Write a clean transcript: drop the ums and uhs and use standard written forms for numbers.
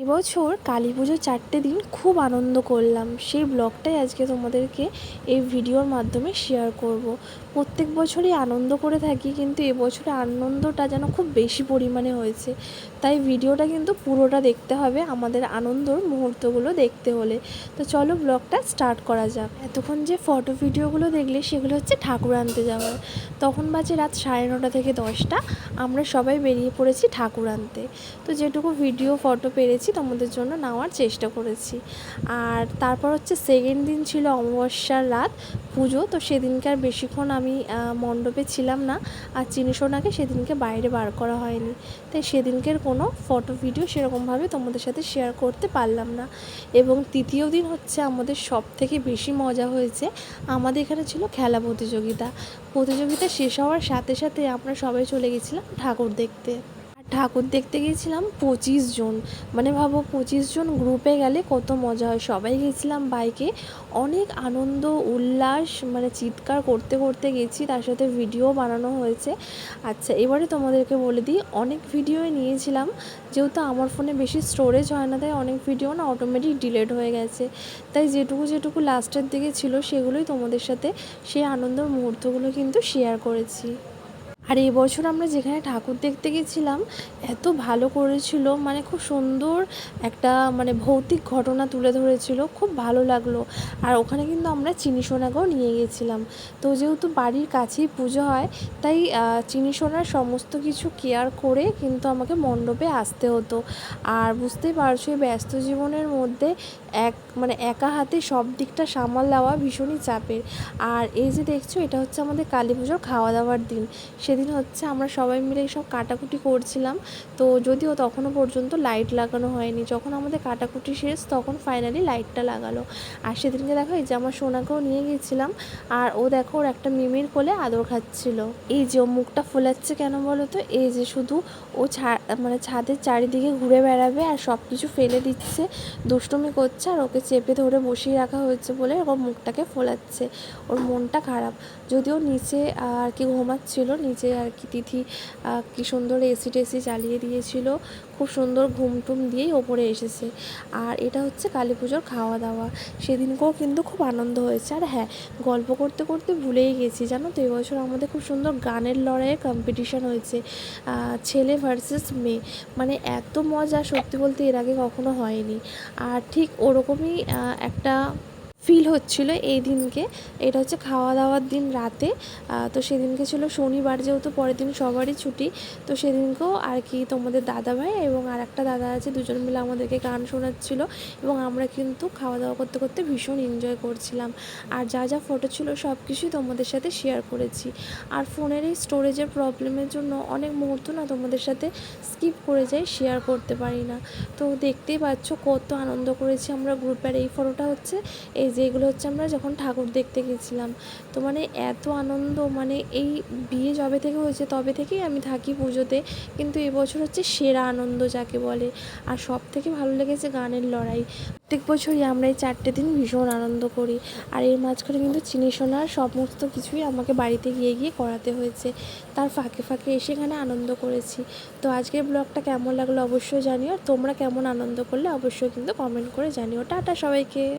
এবছর কালী পুজোর 4টে দিন খুব আনন্দ করলাম, সেই ব্লগটাই আজকে তোমাদেরকে এই ভিডিওর মাধ্যমে শেয়ার করব। প্রত্যেক বছরই আনন্দ করে থাকি, কিন্তু এবছরে আনন্দটা যেন খুব বেশি পরিমাণে হয়েছে। তাই ভিডিওটা কিন্তু পুরোটা দেখতে হবে আমাদের আনন্দর মুহূর্তগুলো দেখতে হলে। তো চলো ব্লগটা স্টার্ট করা যাক। এতক্ষণ যে ফটো ভিডিওগুলো দেখলে সেগুলো হচ্ছে ঠাকুর আনতে যাওয়ার। তখন বাজে রাত 9:30 থেকে 10টা। আমরা সবাই বেরিয়ে পড়েছি ঠাকুর আনতে। তো যেটুকু ভিডিও ফটো পেরেছি তোমাদের জন্য নেওয়ার চেষ্টা করেছি। আর তারপর হচ্ছে সেকেন্ড দিন ছিল অমাবস্যার রাত পুজো। তো সেদিনকে আর বেশিক্ষণ আমি মণ্ডপে ছিলাম না, আর চিনিসোনাকে সেদিনকে বাইরে বার করা হয়নি। তাই সেদিনকের কোনো ফটো ভিডিও সেরকমভাবে তোমাদের সাথে শেয়ার করতে পারলাম না। এবং তৃতীয় দিন হচ্ছে আমাদের সব থেকে বেশি মজা হয়েছে। আমাদের এখানে ছিল খেলা প্রতিযোগিতা শেষ হওয়ার সাথে সাথে আমরা সবাই চলে গেছিলাম ঠাকুর দেখতে। ঠাকুর দেখতে গিয়েছিলাম 25 জন। মানে ভাবো 25 জন গ্রুপে গেলে কত মজা হয়। সবাই গেছিলাম বাইকে, অনেক আনন্দ উল্লাস, মানে চিৎকার করতে করতে গেছি, তার সাথে ভিডিও বানানো হয়েছে। আচ্ছা, এবারে তোমাদেরকে বলে দিই, অনেক ভিডিওই নিয়েছিলাম, যেহেতু আমার ফোনে বেশি স্টোরেজ হয় না, তাই অনেক ভিডিও না অটোমেটিক ডিলিট হয়ে গেছে। তাই যেটুকু লাস্টের দিকে ছিল সেগুলোই তোমাদের সাথে সেই আনন্দের মুহূর্তগুলো কিন্তু শেয়ার করেছি। আর এবছর আমরা যেখানে ঠাকুর দেখতে গেছিলাম এত ভালো করেছিল, মানে খুব সুন্দর একটা মানে ভৌতিক ঘটনা তুলে ধরেছিল, খুব ভালো লাগলো। আর ওখানে কিন্তু আমরা চিনিসোনাকেও নিয়ে গেছিলাম। তো যেহেতু বাড়ির কাছেই পুজো হয়, তাই চিনিসোনার সমস্ত কিছু কেয়ার করে কিন্তু আমাকে মণ্ডপে আসতে হতো। আর বুঝতেই পারছো এই ব্যস্ত জীবনের মধ্যে মানে একা হাতে সব দিকটা সামাল দেওয়া ভীষণই চাপের। আর এই যে দেখছো, এটা হচ্ছে আমাদের কালী পুজোর খাওয়া দাওয়ার দিন। সেদিন হচ্ছে আমরা সবাই মিলে সব কাটাকুটি করছিলাম। তো যদিও তখনও পর্যন্ত লাইট লাগানো হয়নি, যখন আমাদের কাটাকুটি শেষ তখন ফাইনালি লাইটটা লাগালো। আর সেদিনকে দেখো এই যে আমার সোনাকেও নিয়ে গেছিলাম, আর ও দেখো ওর একটা মিমির কোলে আদর খাচ্ছিল। এই যে ও মুখটা ফোলাচ্ছে কেন বলো তো, এই যে শুধু ও মানে ছাদের চারিদিকে ঘুরে বেড়াবে আর সব কিছু ফেলে দিচ্ছে, দুষ্টুমি করছে, আর ওকে চেপে ধরে বসিয়ে রাখা হয়েছে বলে ওর মুখটাকে ফোলাচ্ছে। ওর মনটা খারাপ। যদিও নিচে আর কি ঘুমাচ্ছিল, নিচে আর কি তিথি কি সুন্দর এসি টেসি চালিয়ে দিয়েছিল, খুব সুন্দর ঘুম টুম দিয়েই ওপরে এসেছে। আর এটা হচ্ছে কালী পুজোর খাওয়া দাওয়া। সেদিনকেও কিন্তু খুব আনন্দ হয়েছে। আর হ্যাঁ, গল্প করতে করতে ভুলেই গেছি, জানো তো এবছর আমাদের খুব সুন্দর গানের লড়াইয়ের কম্পিটিশান হয়েছে, ছেলে ভার্সেস মেয়ে। মানে এত মজা সত্যি বলতে এর আগে কখনো হয়নি। আর ঠিক ওরকমই একটা ফিল হচ্ছিল এই দিনকে। এটা হচ্ছে খাওয়া দাওয়ার দিন রাতে। তো সেদিনকে ছিল শনিবার, যেহেতু পরের দিন সবারই ছুটি। তো সেদিনকেও আর কি তোমাদের দাদাভাই এবং আর একটা দাদা আছে, দুজন মিলে আমাদেরকে গান শোনাচ্ছিল, এবং আমরা কিন্তু খাওয়া দাওয়া করতে করতে ভীষণ এনজয় করছিলাম। আর যা যা ফটো ছিল সব কিছুই তোমাদের সাথে শেয়ার করেছি। আর ফোনের এই স্টোরেজের প্রবলেমের জন্য অনেক মুহূর্ত না তোমাদের সাথে স্কিপ করে যাই, শেয়ার করতে পারি না। তো দেখতেই পাচ্ছ কত আনন্দ করেছি আমরা গ্রুপের। এই ফটোটা হচ্ছে এই যে এগুলো হচ্ছে আমরা যখন ঠাকুর দেখতে গেছিলাম। তো মানে এত আনন্দ, মানে এই বিয়ে যবে থেকে হয়েছে তবে থেকেই আমি থাকি পুজোতে, কিন্তু এবছর হচ্ছে সেরা আনন্দ যাকে বলে। আর সব থেকে ভালো লেগেছে গানের লড়াই। প্রত্যেক বছরই আমরা এই 4টে দিন ভীষণ আনন্দ করি। আর এর মাঝখানে কিন্তু চিনিসোনার সমস্ত কিছুই আমাকে বাড়িতে গিয়ে গিয়ে করাতে হয়েছে, তার ফাঁকে ফাঁকে এসে এখানে আনন্দ করেছি। তো আজকের ব্লগটা কেমন লাগলো অবশ্যই জানিও, আর তোমরা কেমন আনন্দ করলে অবশ্যই কিন্তু কমেন্ট করে জানিও। টাটা সবাইকে।